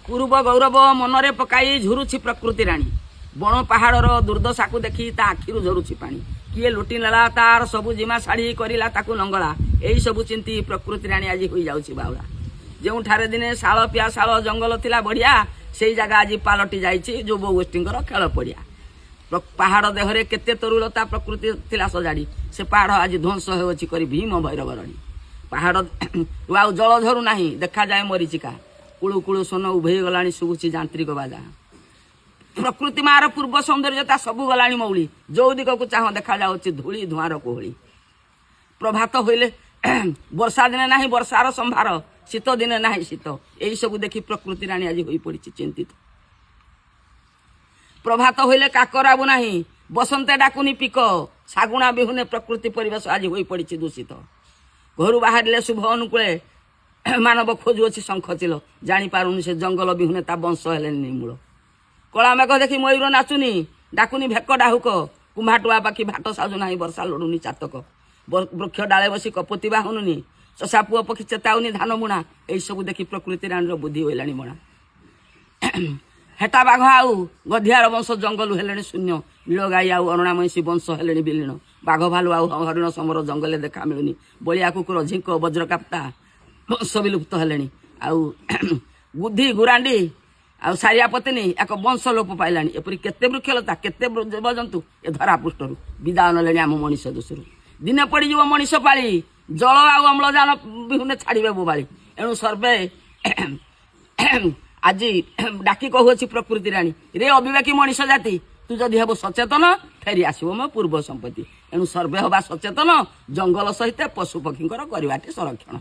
पूर्व गौरव मनरे पकाई झुरुछि प्रकृति राणी बण पहाड़र दुर्दशा को देखी ता आखिरु झरुछि पानी किए लुटि नेला तार सबु जिमा शाढ़ी करला ताकू लंगला एई सबु चिंती प्रकृति राणी आज होई जाउछि बाउला जो ठारे दिने शाल पियाशाल जंगल थिला बढ़िया से जगह आज पालटि जाइछि युव गोष्ठींकर खेल पड़िया पहाड़ देहरे केते तरुलता प्रकृति थिला सजाड़ी से पहाड़ आज ध्वंस होछि करी भीम भैरवरणी पहाड़ आउ जल झरु नाही देखा जाए मरीचिका कुळु कुळु सोन उभे गलाणी सुबुछि जांत्रिक बाजा प्रकृति मार पूर्व सौंदर्यता सबु गलाणी मौली जो दिग को चाह देखा जाउछि धूली धुआर कोहली प्रभात होइले वर्षा दिने नाही वर्षार संभार शीत दिने नाही शीत एई सब देखी प्रकृति राणी आज होई पड़िछि चिंतित प्रभात होइले काकराबु नाही बसंते डाकुनी पिक सागुणा बिहुने प्रकृति परिवेश आज होई पड़िछि दूषित घर बाहर शुभ अनुकूले मानव खोजुअछि शंख चिल जानी पारुनी से जंगल बिहुने ता वंश हेले निर्मूल कला मेघ देखी मयूर नाचुनी डाकुनी भेक डाहुक कुम्भाटुआ पाखी भाट साजु नाही वर्षा लोडुनी चातक वृक्ष डाले बसी कपति बाहुनुनी चषा पुआ पक्षी चेताउनी धान बुणा यही सब देखी प्रकृति राणी बुद्धि होइलाणी बणा हेटा बाघ आउ गधियार वंश जंगल हेले शून्य नीलगाई आउ अरुणा महिषी वंश हेले विलीन बाघ भालू आउ हरिण समर जंगल देखा मिलुनी बलिया कुकुर झिंक वज्रकाप्ता वंश विलुप्त हेले आउ बुद्धि गुरांडी आउ सारिया पत्नी एक वंश लोप पाइलानी एपरी केते वृक्षलता केते जीवजंतु ए धरा पृष्ठरू विदाय नले आम मनीष दोषरू दिने पड़ जीव मनीष पाली जल आउ अम्लजान बिहुने छाड़े बोबाली एणु सर्वे आज डाकी कहूँ प्रकृति राणी रे अविवेकी मनीष जाति तू जदि हेबु सचेतन फेरी आसो मो पूर्व संपत्ति एणु सर्वे हवा सचेतन जंगल सहित पशु पक्षी करवाटे संरक्षण।